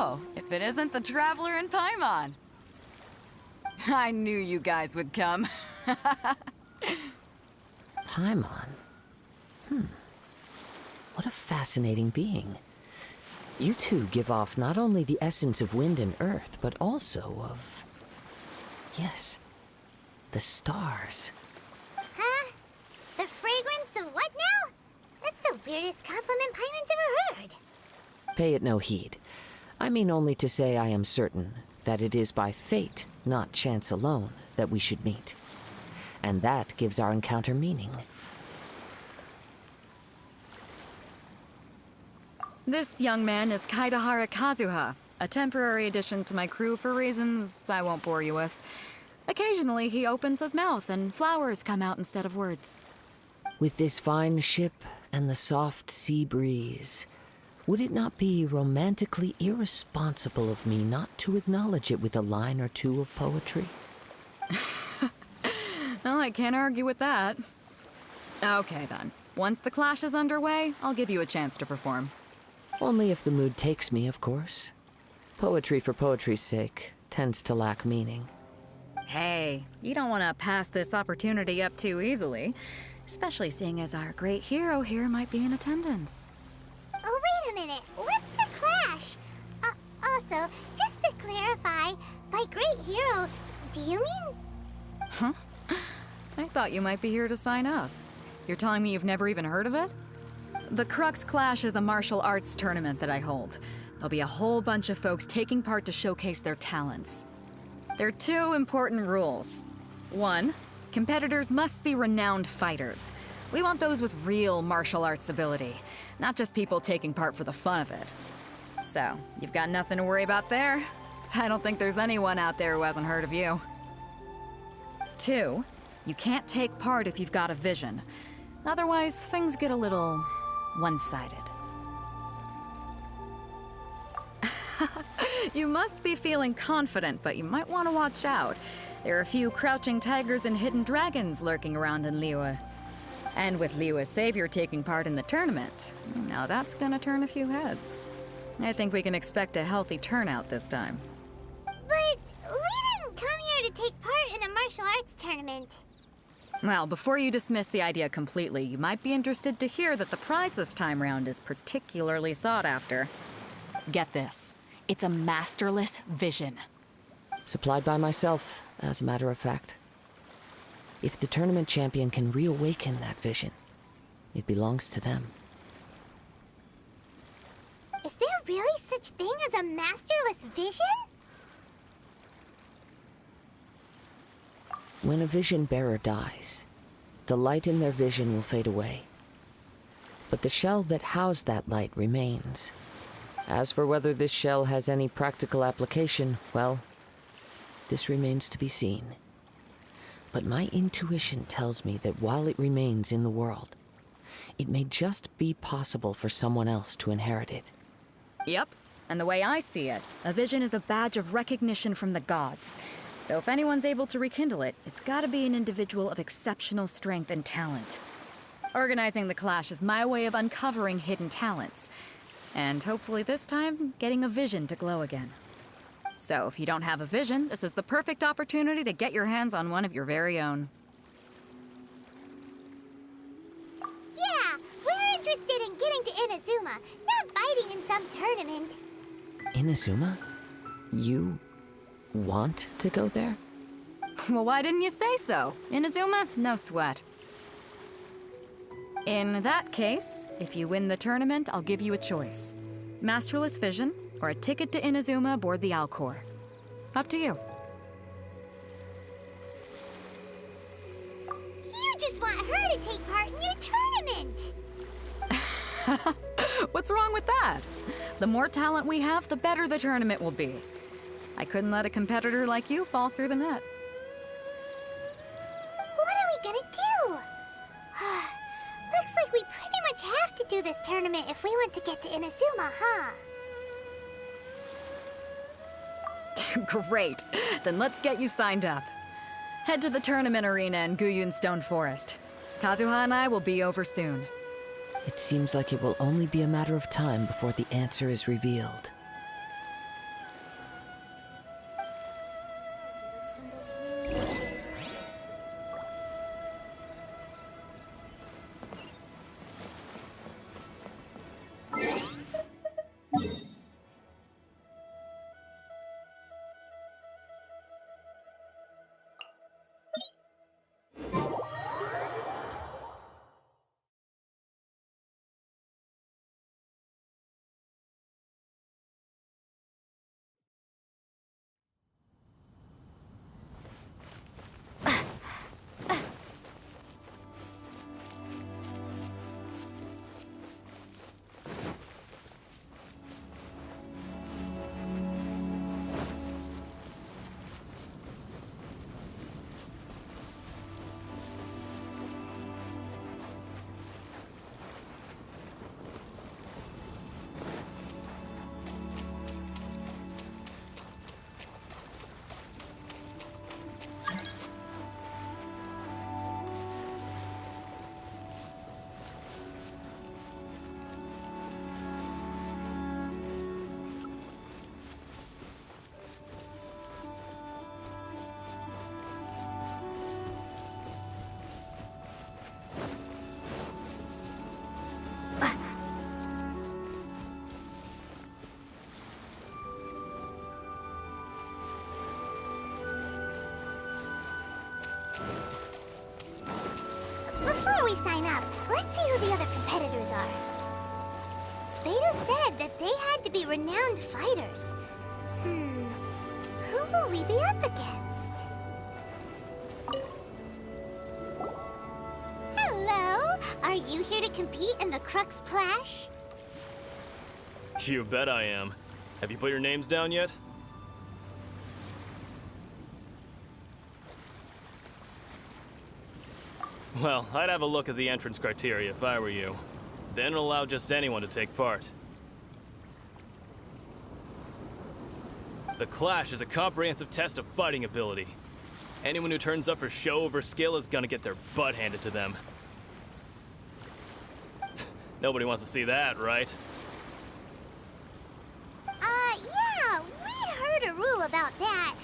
So, if it isn't the Traveler in Paimon. I knew you guys would come. Paimon? What a fascinating being. You two give off not only the essence of wind and earth, but also of... yes, the stars. Huh? The fragrance of what now? That's the weirdest compliment Paimon's ever heard. Pay it no heed. I mean only to say I am certain that it is by fate, not chance alone, that we should meet. And that gives our encounter meaning. This young man is Kaidahara Kazuha, a temporary addition to my crew for reasons I won't bore you with. Occasionally, he opens his mouth and flowers come out instead of words. With this fine ship and the soft sea breeze, would it not be romantically irresponsible of me not to acknowledge it with a line or two of poetry? Oh, I can't argue with that. Okay, then. Once the clash is underway, I'll give you a chance to perform. Only if the mood takes me, of course. Poetry for poetry's sake tends to lack meaning. Hey, you don't want to pass this opportunity up too easily, especially seeing as our great hero here might be in attendance. Oh, wait a minute. What's the clash? Also, just to clarify, by great hero, do you mean... Huh? I thought you might be here to sign up. You're telling me you've never even heard of it? The Crux Clash is a martial arts tournament that I hold. There'll be a whole bunch of folks taking part to showcase their talents. There are two important rules. One, competitors must be renowned fighters. We want those with real martial arts ability, not just people taking part for the fun of it. So, you've got nothing to worry about there. I don't think there's anyone out there who hasn't heard of you. Two, you can't take part if you've got a vision. Otherwise, things get a little one-sided. You must be feeling confident, but you might want to watch out. There are a few crouching tigers and hidden dragons lurking around in Liyue. And with Liyue's savior taking part in the tournament, now that's gonna turn a few heads. I think we can expect a healthy turnout this time. But we didn't come here to take part in a martial arts tournament. Well, before you dismiss the idea completely, you might be interested to hear that the prize this time round is particularly sought after. Get this. It's a masterless vision. Supplied by myself, as a matter of fact. If the tournament champion can reawaken that vision, it belongs to them. Is there really such thing as a masterless vision? When a vision bearer dies, the light in their vision will fade away. But the shell that housed that light remains. As for whether this shell has any practical application, well, this remains to be seen. But my intuition tells me that while it remains in the world, it may just be possible for someone else to inherit it. Yep. And the way I see it, a vision is a badge of recognition from the gods. So if anyone's able to rekindle it, it's gotta be an individual of exceptional strength and talent. Organizing the clash is my way of uncovering hidden talents. And hopefully this time, getting a vision to glow again. So if you don't have a vision, this is the perfect opportunity to get your hands on one of your very own. Yeah, we're interested in getting to Inazuma, not fighting in some tournament. Inazuma? You want to go there? Well, why didn't you say so? Inazuma, no sweat. In that case, if you win the tournament, I'll give you a choice. Masterless Vision, or a ticket to Inazuma aboard the Alcor. Up to you. You just want her to take part in your tournament! What's wrong with that? The more talent we have, the better the tournament will be. I couldn't let a competitor like you fall through the net. What are we gonna do? Looks like we pretty much have to do this tournament if we want to get to Inazuma, huh? Great. Then let's get you signed up. Head to the tournament arena in Guyun Stone Forest. Kazuha and I will be over soon. It seems like it will only be a matter of time before the answer is revealed. sign up. Let's see who the other competitors are. Beto said that they had to be renowned fighters. Who will we be up against? Hello! Are you here to compete in the Crux Clash? You bet I am. Have you put your names down yet? Well, I'd have a look at the entrance criteria if I were you. Then allow just anyone to take part. The Clash is a comprehensive test of fighting ability. Anyone who turns up for show over skill is gonna get their butt handed to them. Nobody wants to see that, right? Yeah, we heard a rule about that.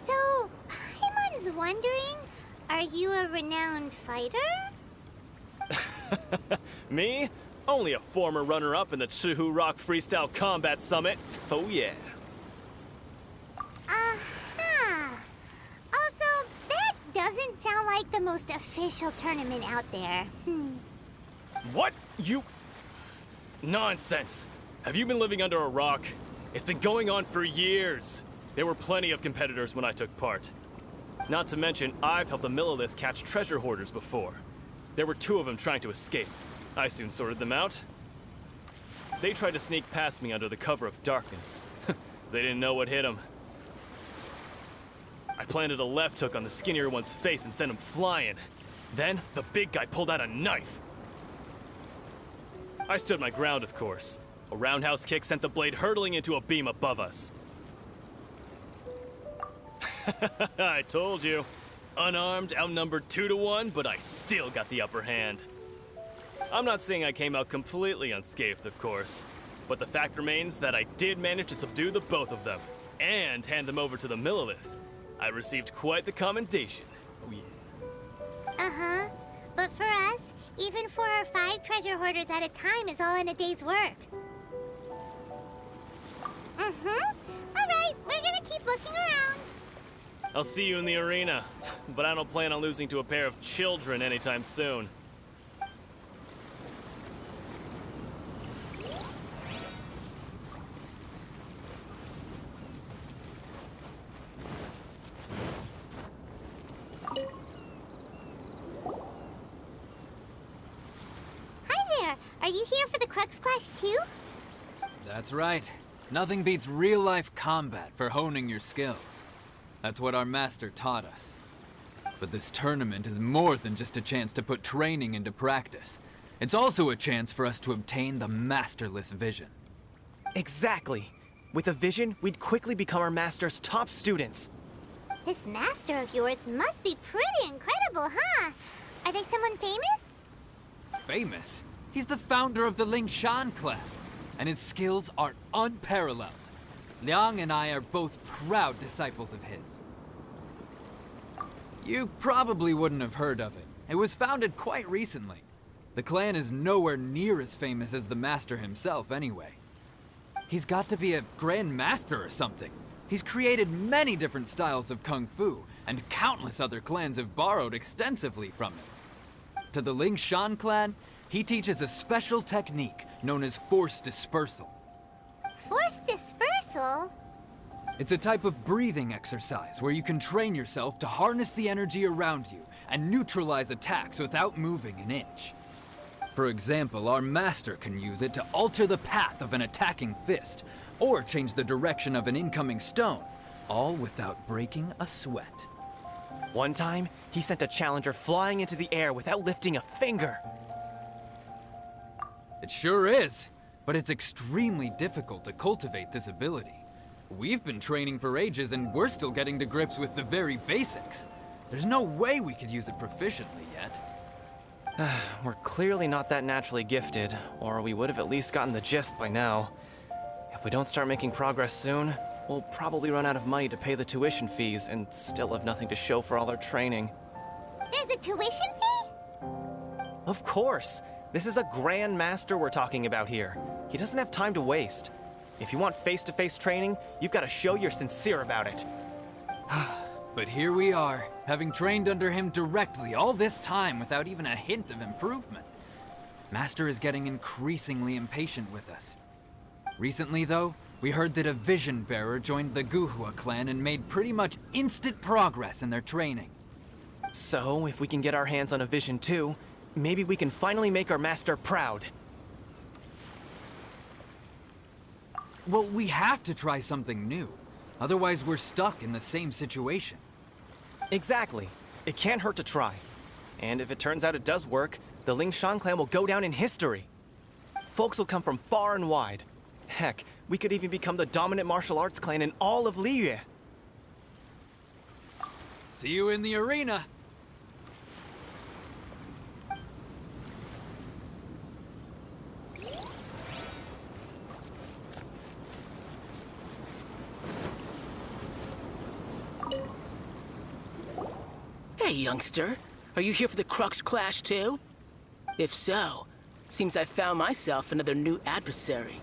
So, Paimon's wondering, are you a renowned fighter? Me? Only a former runner-up in the Chihu Rock Freestyle Combat Summit. Oh yeah. Also, that doesn't sound like the most official tournament out there. What? You... Nonsense. Have you been living under a rock? It's been going on for years. There were plenty of competitors when I took part. Not to mention, I've helped the Millilith catch treasure hoarders before. There were 2 of them trying to escape. I soon sorted them out. They tried to sneak past me under the cover of darkness. They didn't know what hit them. I planted a left hook on the skinnier one's face and sent him flying. Then, the big guy pulled out a knife. I stood my ground, of course. A roundhouse kick sent the blade hurtling into a beam above us. I told you. Unarmed, outnumbered 2 to 1, but I still got the upper hand. I'm not saying I came out completely unscathed, of course, but the fact remains that I did manage to subdue the both of them, and hand them over to the Millilith. I received quite the commendation. Oh yeah. But for us, even 4 or 5 treasure hoarders at a time is all in a day's work. Alright, we're gonna keep looking around. I'll see you in the arena, but I don't plan on losing to a pair of children anytime soon. Hi there, are you here for the Crux Clash too? That's right. Nothing beats real-life combat for honing your skills. That's what our master taught us. But this tournament is more than just a chance to put training into practice. It's also a chance for us to obtain the masterless vision. Exactly. With a vision, we'd quickly become our master's top students. This master of yours must be pretty incredible, huh? Are they someone famous? Famous? He's the founder of the Lingshan clan, and his skills are unparalleled. Liang and I are both proud disciples of his. You probably wouldn't have heard of it. It was founded quite recently. The clan is nowhere near as famous as the master himself anyway. He's got to be a grand master or something. He's created many different styles of kung fu, and countless other clans have borrowed extensively from him. To the Lingshan clan, he teaches a special technique known as force dispersal. Force dispersal? It's a type of breathing exercise where you can train yourself to harness the energy around you and neutralize attacks without moving an inch. For example, our master can use it to alter the path of an attacking fist, or change the direction of an incoming stone, all without breaking a sweat. One time, he sent a challenger flying into the air without lifting a finger. It sure is, but it's extremely difficult to cultivate this ability. We've been training for ages and we're still getting to grips with the very basics. There's no way we could use it proficiently yet. We're clearly not that naturally gifted, or we would have at least gotten the gist by now. If we don't start making progress soon, we'll probably run out of money to pay the tuition fees and still have nothing to show for all our training. There's a tuition fee? Of course! This is a Grand Master we're talking about here. He doesn't have time to waste. If you want face-to-face training, you've got to show you're sincere about it. But here we are, having trained under him directly all this time without even a hint of improvement. Master is getting increasingly impatient with us. Recently, though, we heard that a Vision Bearer joined the Guhua clan and made pretty much instant progress in their training. So, if we can get our hands on a Vision too, maybe we can finally make our master proud. Well, we have to try something new. Otherwise, we're stuck in the same situation. Exactly. It can't hurt to try. And if it turns out it does work, the Lingshan clan will go down in history. Folks will come from far and wide. Heck, we could even become the dominant martial arts clan in all of Liyue. See you in the arena. Hey, youngster. Are you here for the Crux Clash too? If so, seems I found myself another new adversary.